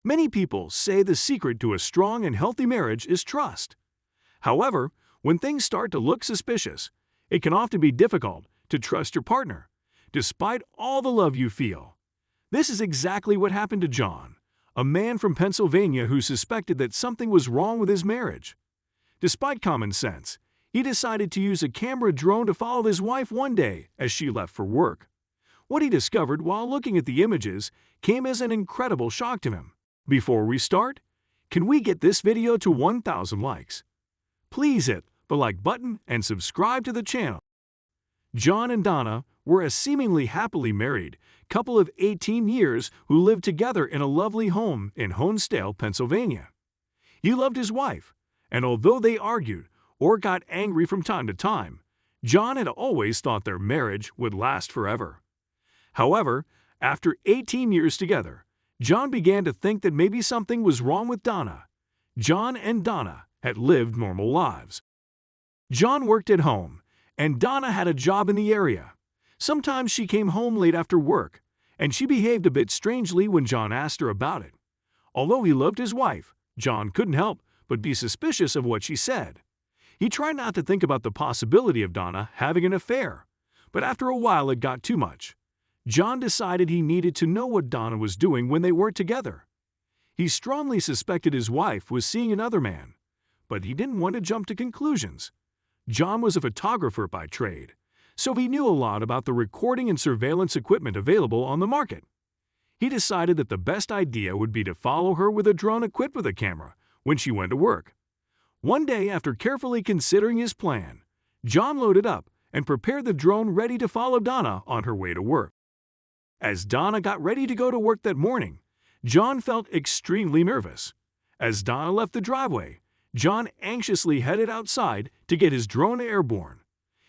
Many people say the secret to a strong and healthy marriage is trust. However, when things start to look suspicious, it can often be difficult to trust your partner, despite all the love you feel. This is exactly what happened to John, a man from Pennsylvania who suspected that something was wrong with his marriage. Despite common sense, he decided to use a camera drone to follow his wife one day as she left for work. What he discovered while looking at the images came as an incredible shock to him. Before we start, can we get this video to 1,000 likes? Please hit the like button and subscribe to the channel. John and Donna were a seemingly happily married couple of 18 years who lived together in a lovely home in Honesdale, Pennsylvania. He loved his wife, and although they argued or got angry from time to time, John had always thought their marriage would last forever. However, after 18 years together, John began to think that maybe something was wrong with Donna. John and Donna had lived normal lives. John worked at home, and Donna had a job in the area. Sometimes she came home late after work, and she behaved a bit strangely when John asked her about it. Although he loved his wife, John couldn't help but be suspicious of what she said. He tried not to think about the possibility of Donna having an affair, but after a while it got too much. John decided he needed to know what Donna was doing when they weren't together. He strongly suspected his wife was seeing another man, but he didn't want to jump to conclusions. John was a photographer by trade, so he knew a lot about the recording and surveillance equipment available on the market. He decided that the best idea would be to follow her with a drone equipped with a camera when she went to work. One day, after carefully considering his plan, John loaded up and prepared the drone ready to follow Donna on her way to work. As Donna got ready to go to work that morning, John felt extremely nervous. As Donna left the driveway, John anxiously headed outside to get his drone airborne.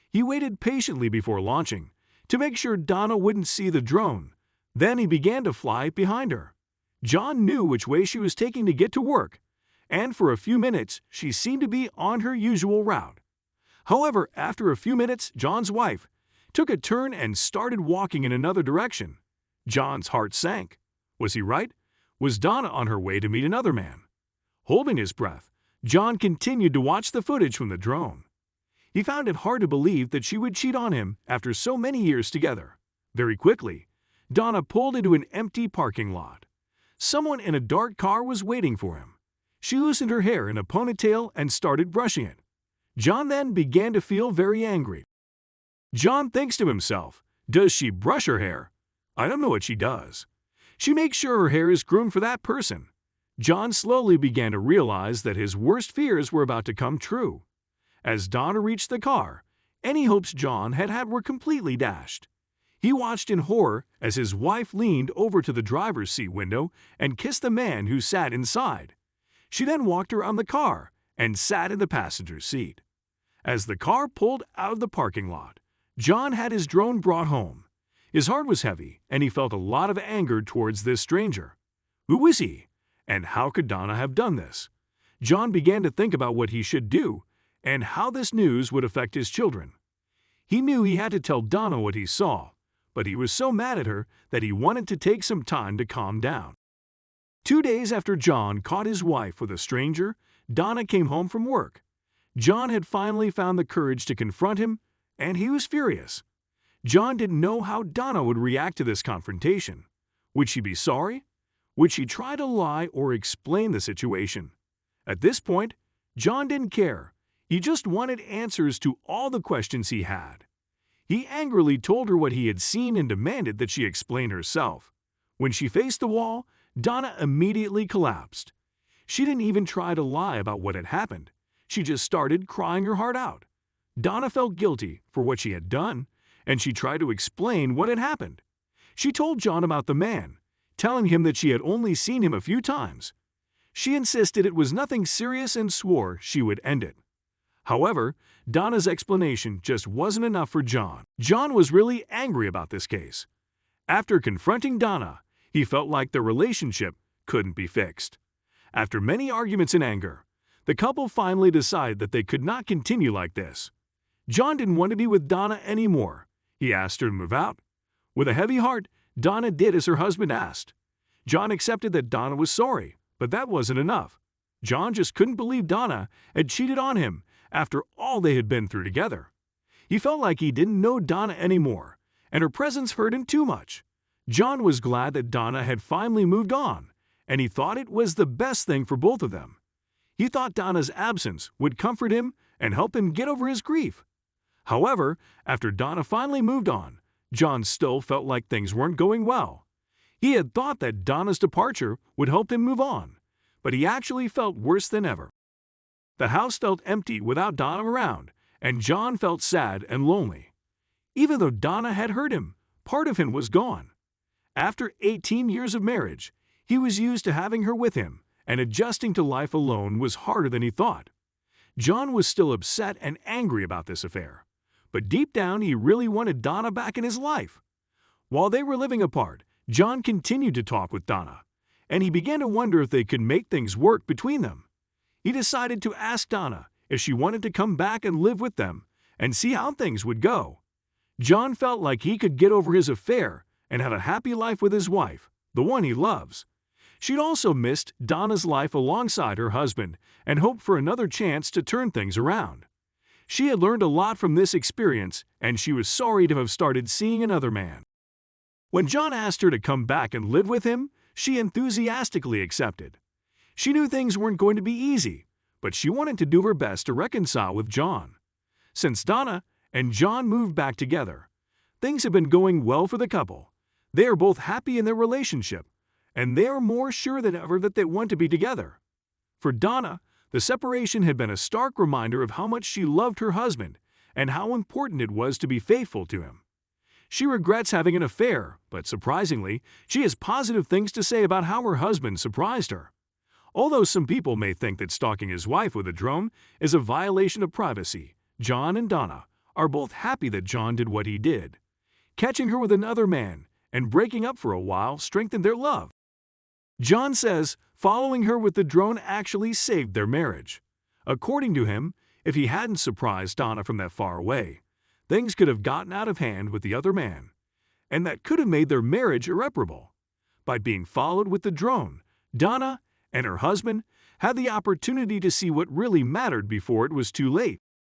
He waited patiently before launching to make sure Donna wouldn't see the drone. Then he began to fly behind her. John knew which way she was taking to get to work, and for a few minutes she seemed to be on her usual route. However, after a few minutes, John's wife took a turn and started walking in another direction. John's heart sank. Was he right? Was Donna on her way to meet another man? Holding his breath, John continued to watch the footage from the drone. He found it hard to believe that she would cheat on him after so many years together. Very quickly, Donna pulled into an empty parking lot. Someone in a dark car was waiting for him. She loosened her hair in a ponytail and started brushing it. John then began to feel very angry. John thinks to himself, does she brush her hair? I don't know what she does. She makes sure her hair is groomed for that person. John slowly began to realize that his worst fears were about to come true. As Donna reached the car, any hopes John had were completely dashed. He watched in horror as his wife leaned over to the driver's seat window and kissed the man who sat inside. She then walked around the car and sat in the passenger's seat. As the car pulled out of the parking lot, John had his drone brought home. His heart was heavy, and he felt a lot of anger towards this stranger. Who was he? And how could Donna have done this? John began to think about what he should do and how this news would affect his children. He knew he had to tell Donna what he saw, but he was so mad at her that he wanted to take some time to calm down. 2 days after John caught his wife with a stranger, Donna came home from work. John had finally found the courage to confront him, and he was furious. John didn't know how Donna would react to this confrontation. Would she be sorry? Would she try to lie or explain the situation? At this point, John didn't care. He just wanted answers to all the questions he had. He angrily told her what he had seen and demanded that she explain herself. When she faced the wall, Donna immediately collapsed. She didn't even try to lie about what had happened. She just started crying her heart out. Donna felt guilty for what she had done, and she tried to explain what had happened. She told John about the man, telling him that she had only seen him a few times. She insisted it was nothing serious and swore she would end it. However, Donna's explanation just wasn't enough for John. John was really angry about this case. After confronting Donna, he felt like the relationship couldn't be fixed. After many arguments and anger, the couple finally decided that they could not continue like this. John didn't want to be with Donna anymore. He asked her to move out. With a heavy heart, Donna did as her husband asked. John accepted that Donna was sorry, but that wasn't enough. John just couldn't believe Donna had cheated on him after all they had been through together. He felt like he didn't know Donna anymore, and her presence hurt him too much. John was glad that Donna had finally moved on, and he thought it was the best thing for both of them. He thought Donna's absence would comfort him and help him get over his grief. However, after Donna finally moved on, John still felt like things weren't going well. He had thought that Donna's departure would help him move on, but he actually felt worse than ever. The house felt empty without Donna around, and John felt sad and lonely. Even though Donna had hurt him, part of him was gone. After 18 years of marriage, he was used to having her with him, and adjusting to life alone was harder than he thought. John was still upset and angry about this affair, but deep down he really wanted Donna back in his life. While they were living apart, John continued to talk with Donna, and he began to wonder if they could make things work between them. He decided to ask Donna if she wanted to come back and live with them and see how things would go. John felt like he could get over his affair and have a happy life with his wife, the one he loves. She'd also missed Donna's life alongside her husband and hoped for another chance to turn things around. She had learned a lot from this experience, and she was sorry to have started seeing another man. When John asked her to come back and live with him, she enthusiastically accepted. She knew things weren't going to be easy, but she wanted to do her best to reconcile with John. Since Donna and John moved back together, things have been going well for the couple. They are both happy in their relationship, and they are more sure than ever that they want to be together. For Donna, the separation had been a stark reminder of how much she loved her husband and how important it was to be faithful to him. She regrets having an affair, but surprisingly, she has positive things to say about how her husband surprised her. Although some people may think that stalking his wife with a drone is a violation of privacy, John and Donna are both happy that John did what he did. Catching her with another man and breaking up for a while strengthened their love. John says following her with the drone actually saved their marriage. According to him, if he hadn't surprised Donna from that far away, things could have gotten out of hand with the other man, and that could have made their marriage irreparable. By being followed with the drone, Donna and her husband had the opportunity to see what really mattered before it was too late.